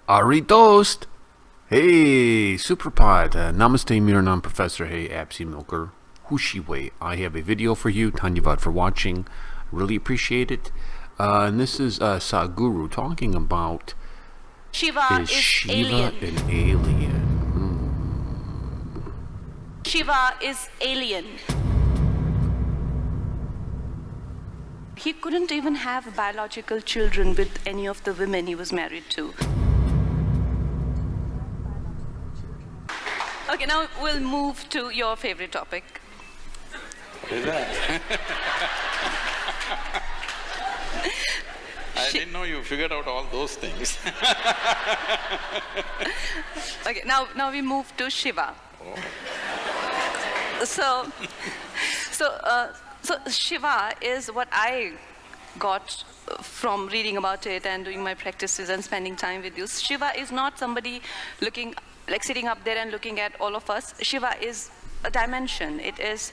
Ari Toast! Hey, Superpod. Namaste, Miranam Professor. Hey, Absi Milker. Hushiwei. I have a video for you. Tanyavad for watching. Really appreciate it. And this is Sadhguru talking about Shiva is Shiva alien. an alien? Shiva is alien. He couldn't even have biological children with any of the women he was married to. Okay, now we'll move to your favorite topic. What is that? I didn't know you figured out all those things. Okay, now we move to Shiva. Oh. So Shiva is what I got from reading about it and doing my practices and spending time with you. Shiva is not somebody sitting up there and looking at all of us. Shiva is a dimension. It is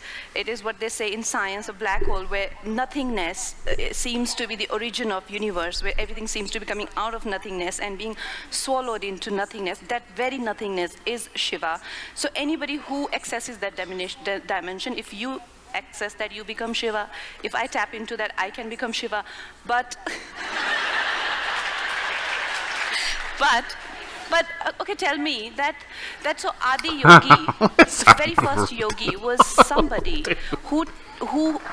what they say in science, a black hole where nothingness seems to be the origin of universe, where everything seems to be coming out of nothingness and being swallowed into nothingness. That very nothingness is Shiva. So anybody who accesses that dimension, if you access that, you become Shiva. If I tap into that, I can become Shiva. But okay, tell me that so Adi Yogi, very first yogi, was somebody who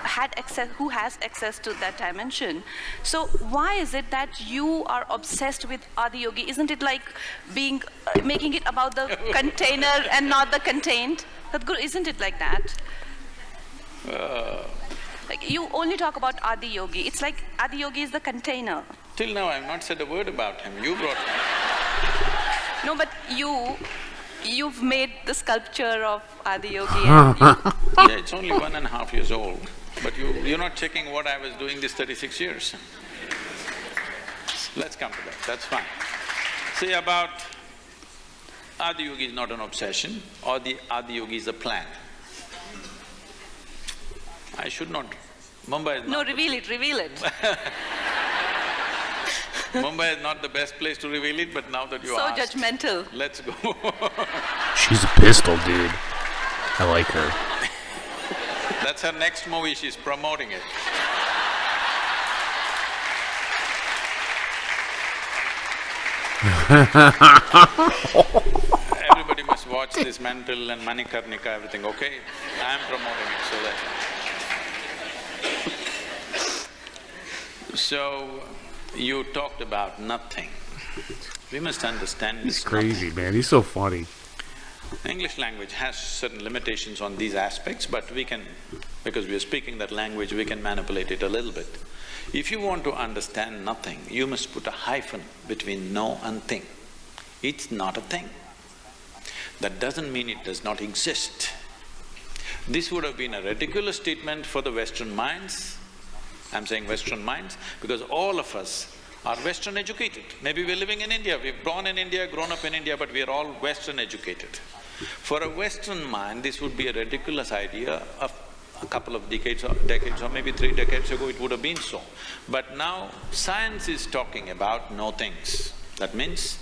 has access to that dimension. So why is it that you are obsessed with Adi Yogi? Isn't it like making it about the container and not the contained? Sadhguru, isn't it like that? Like you only talk about Adi Yogi. It's like Adi Yogi is the container. Till now I've not said a word about him. You brought him. No, but you've made the sculpture of Adi Yogi and Yeah, it's only 1.5 years old, but you're not checking what I was doing these 36 years. Let's come to that, that's fine. See, about Adi Yogi is not an obsession, or the Adi Yogi is a plan. I should not… Mumbai is No, not… reveal it. Mumbai is not the best place to reveal it, but now that you So asked… judgmental. Let's go. She's a pistol, dude. I like her. That's her next movie, she's promoting it. Everybody must watch this Mental and Manikarnika, everything, okay? I'm promoting it so that… So, you talked about nothing. We must understand He's this crazy, man. He's so funny. English language has certain limitations on these aspects, but we can… because we are speaking that language, we can manipulate it a little bit. If you want to understand nothing, you must put a hyphen between no and thing. It's not a thing. That doesn't mean it does not exist. This would have been a ridiculous statement for the Western minds. I'm saying Western minds because all of us are Western educated. Maybe we're living in India, we've born in India, grown up in India, but we're all Western educated. For a Western mind, this would be a ridiculous idea. Of a couple of decades or maybe 3 decades ago, it would have been so. But now, science is talking about no things. That means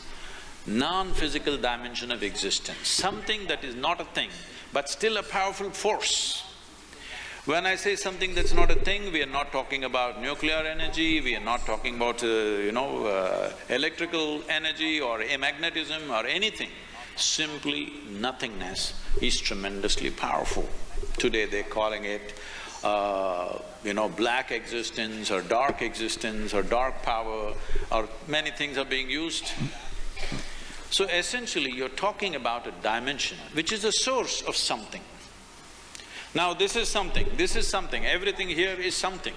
non-physical dimension of existence, something that is not a thing, but still a powerful force. When I say something that's not a thing, we are not talking about nuclear energy, we are not talking about, electrical energy or amagnetism or anything. Simply nothingness is tremendously powerful. Today they're calling it, black existence or dark power, or many things are being used. So essentially, you're talking about a dimension which is a source of something. Now this is something, everything here is something.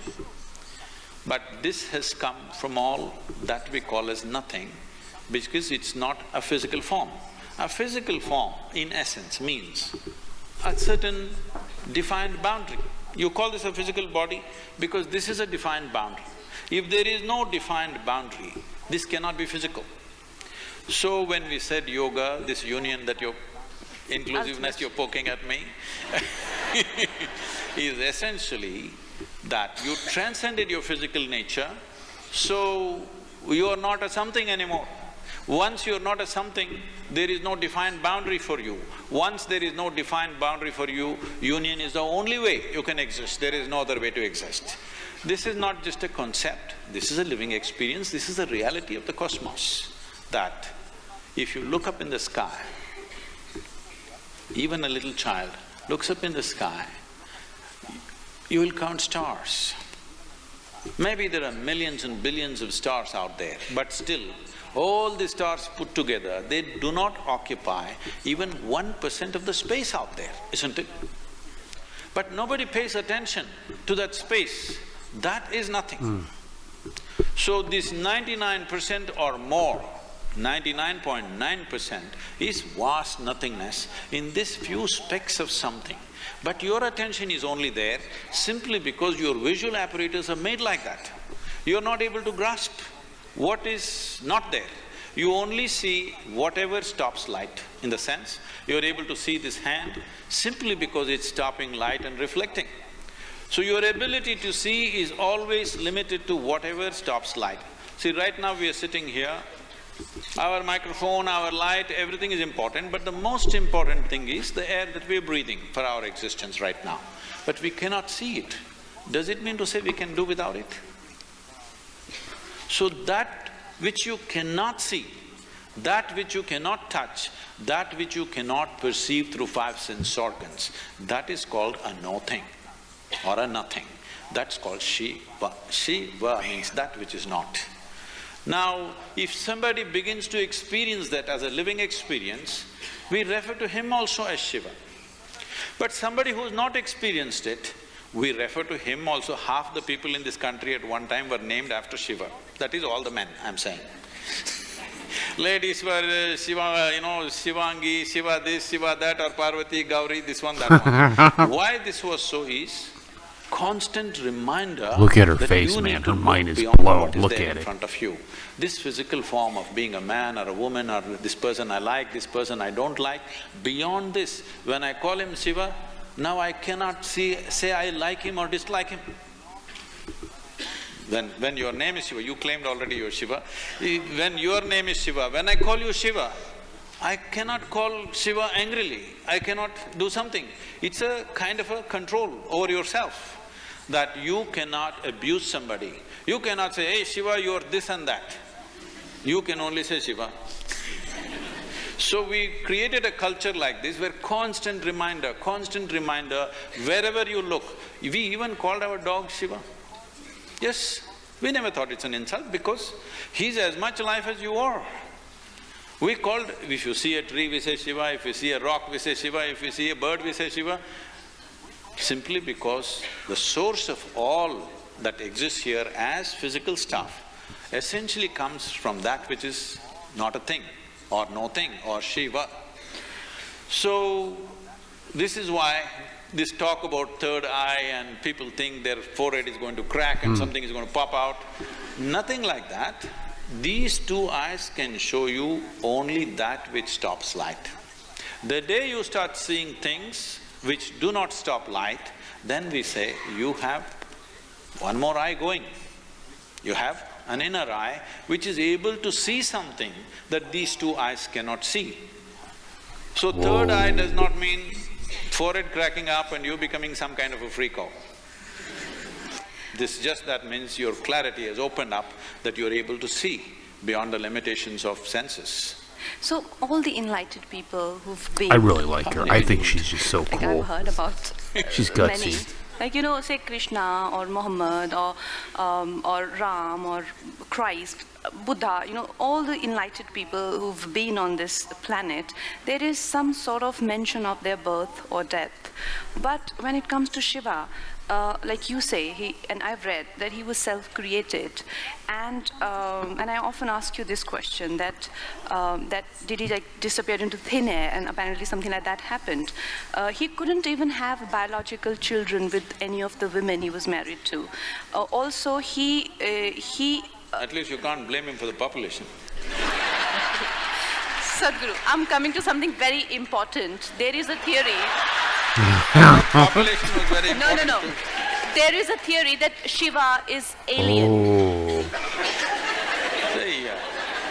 But this has come from all that we call as nothing because it's not a physical form. A physical form, in essence, means a certain defined boundary. You call this a physical body because this is a defined boundary. If there is no defined boundary, this cannot be physical. So when we said yoga, this union that you're… inclusiveness you're poking at me is essentially that you transcended your physical nature, so you are not a something anymore. Once you're not a something, there is no defined boundary for you. Once there is no defined boundary for you, union is the only way you can exist, there is no other way to exist. This is not just a concept, this is a living experience, this is the reality of the cosmos. That if you look up in the sky, even a little child looks up in the sky, you will count stars. Maybe there are millions and billions of stars out there, but still, all the stars put together, they do not occupy even 1% of the space out there, isn't it? But nobody pays attention to that space, that is nothing. So this 99% or more, 99.9% is vast nothingness in this few specks of something. But your attention is only there simply because your visual apparatus are made like that. You're not able to grasp what is not there. You only see whatever stops light, in the sense, you're able to see this hand simply because it's stopping light and reflecting. So your ability to see is always limited to whatever stops light. See, right now we are sitting here, our microphone, our light, everything is important, but the most important thing is the air that we're breathing for our existence right now. But we cannot see it. Does it mean to say we can do without it? So that which you cannot see, that which you cannot touch, that which you cannot perceive through five sense organs, that is called a no-thing or a nothing. That's called Shiva. Shiva means that which is not. Now, if somebody begins to experience that as a living experience, we refer to him also as Shiva. But somebody who's not experienced it, we refer to him also. Half the people in this country at one time were named after Shiva. That is all the men, I'm saying. Ladies were Shiva, Shivangi, Shiva this, Shiva that, or Parvati, Gauri, this one, that one. Why this was so is constant reminder. Look at her that face, you man. need to Her mind look is beyond blown. what is Look there at in it. front of you. This physical form of being a man or a woman, or this person I like, this person I don't like, beyond this, when I call him Shiva, now I cannot say I like him or dislike him. When your name is Shiva, you claimed already you're Shiva. When your name is Shiva, when I call you Shiva, I cannot call Shiva angrily, I cannot do something. It's a kind of a control over yourself, that you cannot abuse somebody. You cannot say, hey Shiva, you're this and that. You can only say Shiva. So we created a culture like this where constant reminder, wherever you look. We even called our dog Shiva. Yes, we never thought it's an insult because he's as much alive as you are. We called… if you see a tree, we say Shiva, if you see a rock, we say Shiva, if you see a bird, we say Shiva. Simply because the source of all that exists here as physical stuff essentially comes from that which is not a thing or no thing or Shiva. So, this is why this talk about third eye and people think their forehead is going to crack and something is going to pop out. Nothing like that. These two eyes can show you only that which stops light. The day you start seeing things which do not stop light, then we say, you have one more eye going. You have an inner eye which is able to see something that these two eyes cannot see. So third eye does not mean forehead cracking up and you becoming some kind of a freako. That means your clarity has opened up, that you're able to see beyond the limitations of senses. So all the enlightened people who've been… I really like her. I think she's just so like cool. I've heard about She's many. gutsy. Like, say Krishna or Muhammad or Ram or Christ, Buddha, all the enlightened people who've been on this planet, there is some sort of mention of their birth or death. But when it comes to Shiva, like you say, and I've read that he was self-created, and I often ask you this question, that did he like disappear into thin air, and apparently something like that happened. He couldn't even have biological children with any of the women he was married to. Also, he… At least you can't blame him for the population. Sadhguru, I'm coming to something very important. There is a theory… Population was very important. No. Too. There is a theory that Shiva is alien. Oh. See,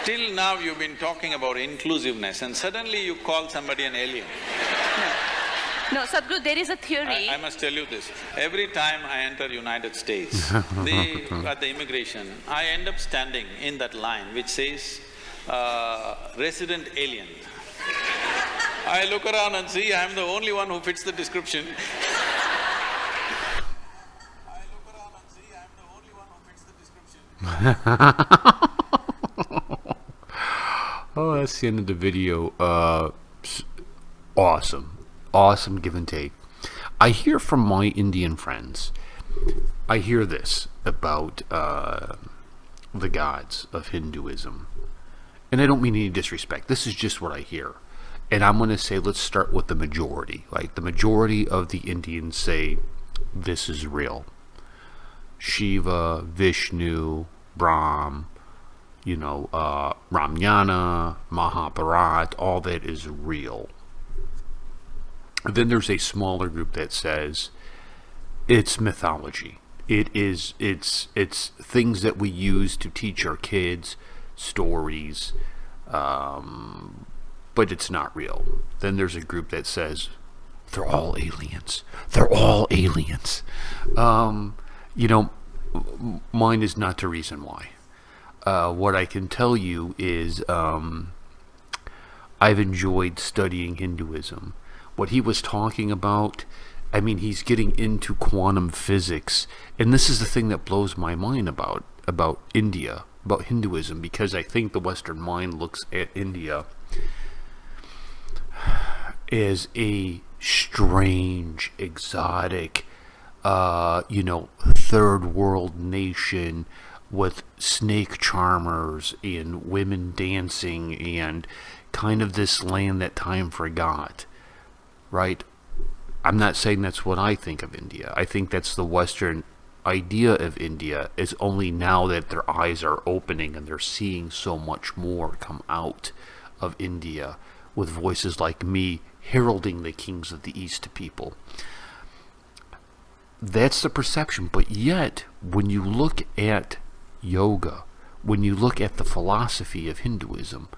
till now you've been talking about inclusiveness and suddenly you call somebody an alien. No, Sadhguru, there is a theory. I must tell you this, every time I enter United States, at the immigration, I end up standing in that line which says, resident alien. I look around and see I'm the only one who fits the description. Oh, that's the end of the video. Awesome give and take. I hear from my Indian friends, I hear this about the gods of Hinduism. And I don't mean any disrespect. This is just what I hear. And I'm going to say, let's start with the majority. Like, the majority of the Indians say, this is real. Shiva, Vishnu, Brahm, Ramyana, Mahabharat, all that is real. Then there's a smaller group that says it's mythology. It's things that we use to teach our kids stories, but it's not real. Then there's a group that says they're all aliens. They're all aliens. Mine is not the reason why. What I can tell you is I've enjoyed studying Hinduism. What he was talking about, I mean, he's getting into quantum physics, and this is the thing that blows my mind about India, about Hinduism, because I think the Western mind looks at India as a strange, exotic, third world nation with snake charmers and women dancing and kind of this land that time forgot, right? I'm not saying that's what I think of India. I think that's the Western idea of India, is only now that their eyes are opening and they're seeing so much more come out of India with voices like me heralding the kings of the East to people. That's the perception. But yet, when you look at yoga, when you look at the philosophy of Hinduism,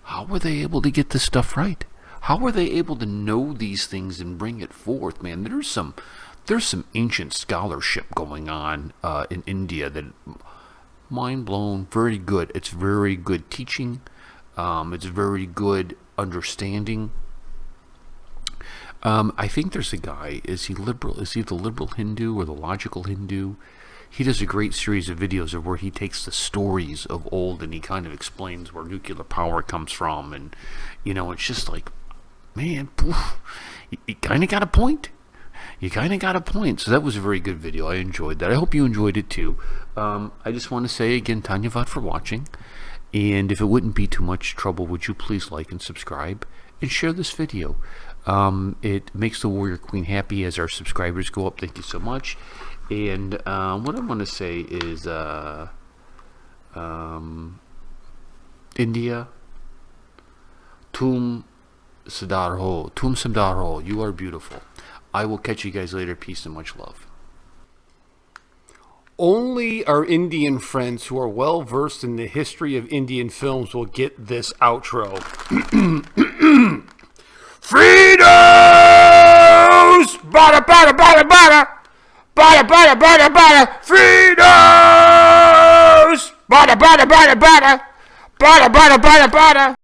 how were they able to get this stuff right? How were they able to know these things and bring it forth? Man, there's some ancient scholarship going on in India that, mind blown, very good. It's very good teaching. It's very good understanding. I think there's a guy, is he liberal? Is he the liberal Hindu or the logical Hindu? He does a great series of videos of where he takes the stories of old and he kind of explains where nuclear power comes from. And, it's just like, man, poof, you kind of got a point. You kind of got a point. So that was a very good video. I enjoyed that. I hope you enjoyed it too. I just want to say again, Tanyavad for watching. And if it wouldn't be too much trouble, would you please like and subscribe and share this video? It makes the Warrior Queen happy as our subscribers go up. Thank you so much. And what I want to say is India, Tum Samdar Ho, you are beautiful. I will catch you guys later. Peace and much love. Only our Indian friends who are well versed in the history of Indian films will get this outro. Freedoms! Bada bada bada bada! Bada bada bada bada! Freedoms! Bada bada bada bada! Bada bada bada bada!